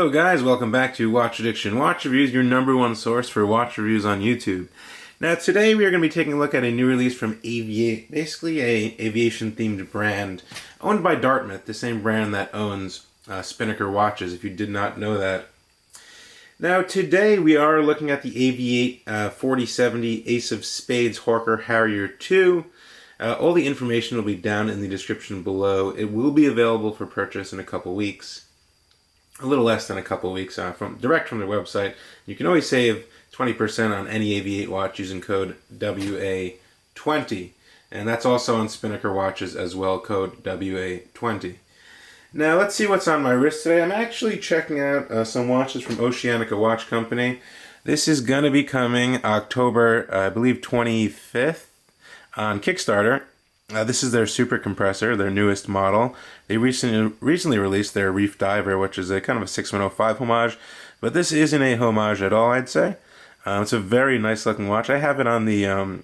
Hello guys, welcome back to Watch Addiction Watch Reviews, your #1 source for watch reviews on YouTube. Now today we are going to be taking a look at a new release from AVI-8, basically a aviation themed brand owned by Dartmouth, the same brand that owns Spinnaker Watches, if you did not know that. Now today we are looking at the AVI-8 4070 Ace of Spades Hawker Harrier 2. All the information will be down in the description below. It will be available for purchase in a couple weeks. A little less than a couple weeks direct from their website. You can always save 20% on any AVI-8 watch using code WA20. And that's also on Spinnaker Watches as well, code WA20. Now let's see what's on my wrist today. I'm actually checking out some watches from OCEANICA Watch Company. This is going to be coming October, I believe, 25th on Kickstarter. This is their super compressor, their newest model. They recently released their Reef Diver, which is a kind of a 6105 homage, but this isn't a homage at all, I'd say. It's a very nice looking watch. I have it on the a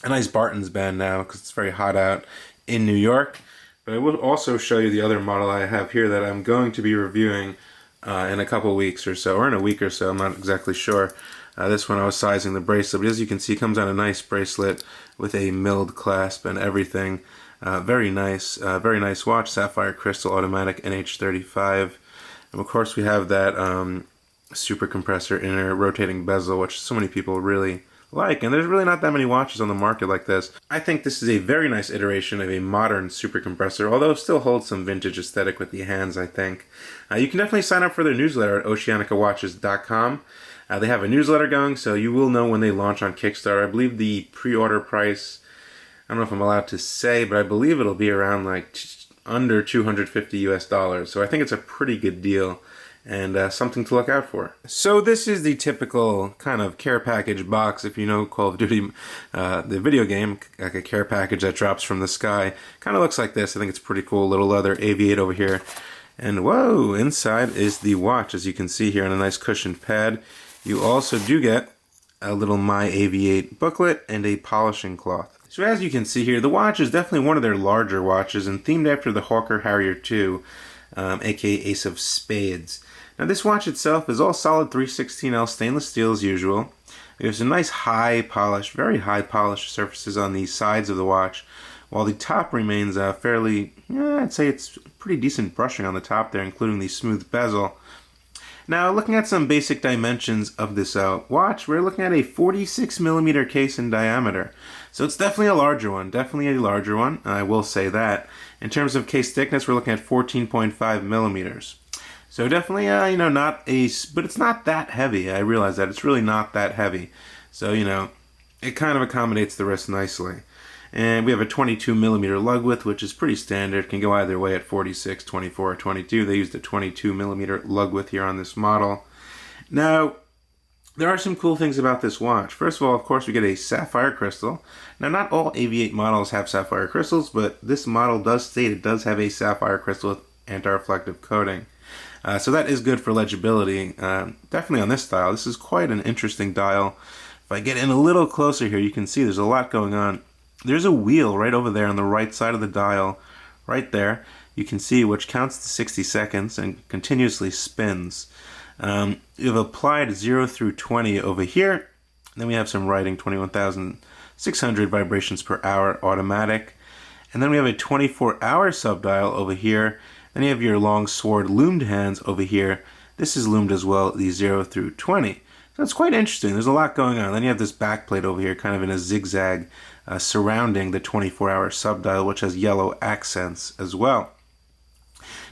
nice Barton's band now because it's very hot out in New York. But I will also show you the other model I have here that I'm going to be reviewing in a couple weeks or so, or in a week or so, I'm not exactly sure. This one I was sizing the bracelet, but as you can see, it comes on a nice bracelet with a milled clasp and everything. Very nice watch. Sapphire Crystal automatic NH35. And of course we have that super compressor inner rotating bezel, which so many people really like, and there's really not that many watches on the market like this. I think this is a very nice iteration of a modern super compressor, although it still holds some vintage aesthetic with the hands, I think. You can definitely sign up for their newsletter at OCEANICAWatches.com. They have a newsletter going, so you will know when they launch on Kickstarter. I believe the pre-order price, I don't know if I'm allowed to say, but I believe it'll be around like under $250 US. So I think it's a pretty good deal and something to look out for. So this is the typical kind of care package box, if you know Call of Duty, the video game, like a care package that drops from the sky. Kind of looks like this. I think it's pretty cool. Little leather AVI-8 over here. And whoa, inside is the watch, as you can see here, on a nice cushioned pad. You also do get a little My AVI-8 booklet and a polishing cloth. So as you can see here, the watch is definitely one of their larger watches and themed after the Hawker Harrier 2, aka Ace of Spades. Now this watch itself is all solid 316L stainless steel as usual. There's some nice high polish, very high polished surfaces on the sides of the watch, while the top remains fairly, I'd say it's pretty decent brushing on the top there, including the smooth bezel. Now, looking at some basic dimensions of this watch, we're looking at a 46mm case in diameter. So it's definitely a larger one, I will say that. In terms of case thickness, we're looking at 14.5mm. So definitely, but it's not that heavy. I realize that. It's really not that heavy. So, it kind of accommodates the wrist nicely. And we have a 22mm lug width, which is pretty standard. Can go either way at 46, 24, or 22. They used a 22mm lug width here on this model. Now, there are some cool things about this watch. First of all, of course, we get a sapphire crystal. Now, not all AVI-8 models have sapphire crystals, but this model does state it does have a sapphire crystal with anti-reflective coating. So that is good for legibility. Definitely on this style. This is quite an interesting dial. If I get in a little closer here, you can see there's a lot going on. There's a wheel right over there on the right side of the dial, right there. You can see which counts to 60 seconds and continuously spins. You've applied 0 through 20 over here. Then we have some writing, 21,600 vibrations per hour automatic. And then we have a 24-hour subdial over here. Then you have your long sword loomed hands over here. This is loomed as well, the 0 through 20. So it's quite interesting. There's a lot going on. Then you have this back plate over here, kind of in a zigzag, surrounding the 24-hour subdial, which has yellow accents as well.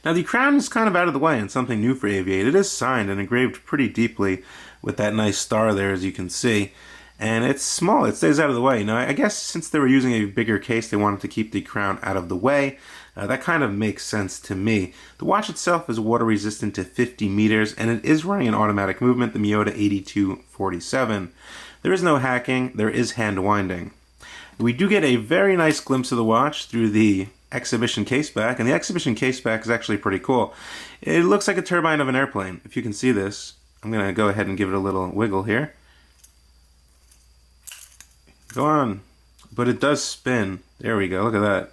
Now the crown is kind of out of the way and something new for AVI-8. It is signed and engraved pretty deeply with that nice star there, as you can see. And it's small. It stays out of the way. Now, I guess since they were using a bigger case, they wanted to keep the crown out of the way. That kind of makes sense to me. The watch itself is water resistant to 50 meters, and it is running an automatic movement, the Miyota 8247. There is no hacking. There is hand winding. We do get a very nice glimpse of the watch through the exhibition caseback, and the exhibition caseback is actually pretty cool. It looks like a turbine of an airplane. If you can see this, I'm going to go ahead and give it a little wiggle here. Go on. But it does spin. There we go. Look at that.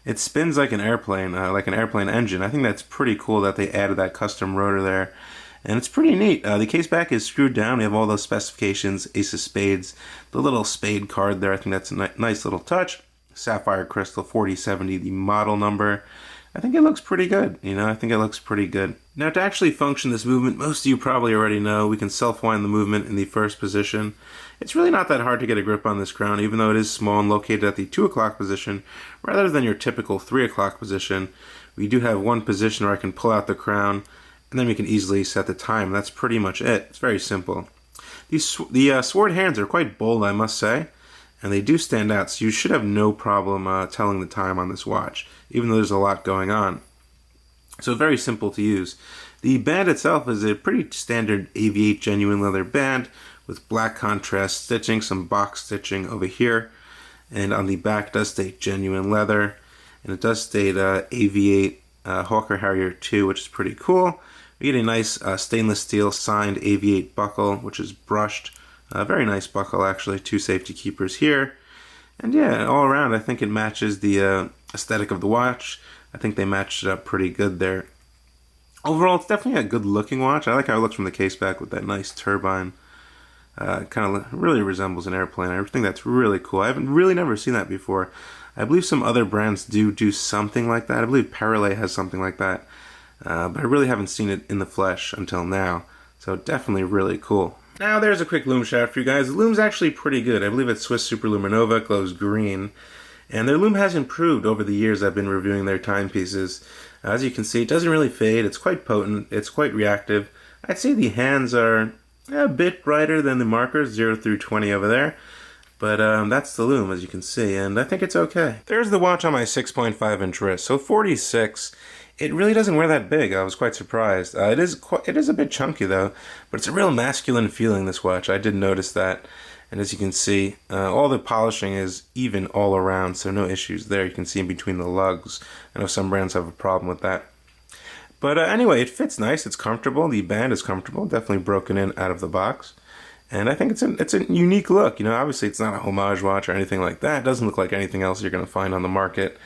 It spins like an airplane engine. I think that's pretty cool that they added that custom rotor there. And it's pretty neat. The case back is screwed down. We have all those specifications, ace of spades, the little spade card there. I think that's a nice little touch. Sapphire Crystal 4070, the model number. I think it looks pretty good. I think it looks pretty good. Now, to actually function this movement, most of you probably already know, we can self-wind the movement in the first position. It's really not that hard to get a grip on this crown, even though it is small and located at the 2 o'clock position, rather than your typical 3 o'clock position. We do have one position where I can pull out the crown, and then we can easily set the time. That's pretty much it. It's very simple. The sword hands are quite bold, I must say, and they do stand out, so you should have no problem telling the time on this watch, even though there's a lot going on. So very simple to use. The band itself is a pretty standard AVI-8 genuine leather band with black contrast stitching, some box stitching over here, and on the back it does state genuine leather, and it does state AVI-8 Hawker Harrier 2, which is pretty cool. We get a nice stainless steel signed AVI-8 buckle, which is brushed. Very nice buckle, actually. 2 safety keepers here. And yeah, all around, I think it matches the aesthetic of the watch. I think they matched it up pretty good there. Overall, it's definitely a good looking watch. I like how it looks from the case back with that nice turbine. Kind of really resembles an airplane. I think that's really cool. I haven't really never seen that before. I believe some other brands do something like that. I believe Parallel has something like that. But I really haven't seen it in the flesh until now. So definitely really cool. Now there's a quick loom shaft for you guys. The loom's actually pretty good. I believe it's Swiss Super Luminova. It glows green. And their loom has improved over the years I've been reviewing their timepieces. As you can see, it doesn't really fade. It's quite potent. It's quite reactive. I'd say the hands are a bit brighter than the markers, 0 through 20 over there. But that's the loom, as you can see, and I think it's okay. There's the watch on my 6.5-inch wrist. So 46, it really doesn't wear that big. I was quite surprised. It is a bit chunky, though, but it's a real masculine feeling, this watch. I did notice that. And as you can see, all the polishing is even all around, so no issues there. You can see in between the lugs. I know some brands have a problem with that. But anyway, it fits nice. It's comfortable. The band is comfortable. Definitely broken in out of the box. And I think it's a unique look. Obviously it's not a homage watch or anything like that. It doesn't look like anything else you're going to find on the market.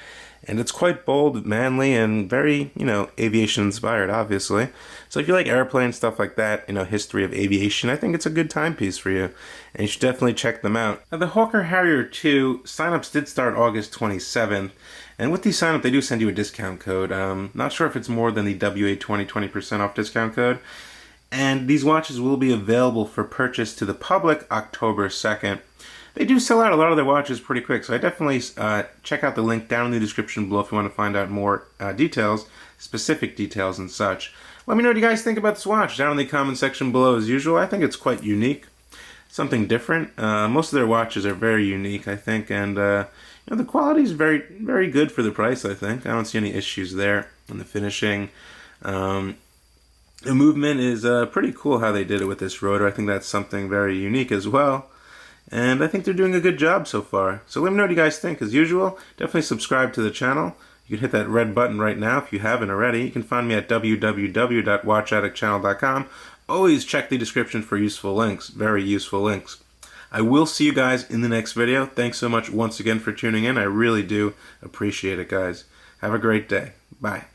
And it's quite bold, manly, and very, aviation inspired, obviously. So if you like airplane stuff like that, history of aviation, I think it's a good timepiece for you. And you should definitely check them out. Now, the Hawker Harrier 2 signups did start August 27th. And with the signup, they do send you a discount code. Not sure if it's more than the WA20 20% off discount code. And these watches will be available for purchase to the public October 2nd. They do sell out a lot of their watches pretty quick, so I definitely check out the link down in the description below if you want to find out more details, specific details and such. Let me know what you guys think about this watch down in the comment section below as usual. I think it's quite unique, something different. Most of their watches are very unique, I think, and the quality is very, very good for the price, I think. I don't see any issues there in the finishing. The movement is pretty cool how they did it with this rotor. I think that's something very unique as well. And I think they're doing a good job so far. So let me know what you guys think. As usual, definitely subscribe to the channel. You can hit that red button right now if you haven't already. You can find me at www.watchaddiction.com. Always check the description for useful links. Very useful links. I will see you guys in the next video. Thanks so much once again for tuning in. I really do appreciate it, guys. Have a great day. Bye.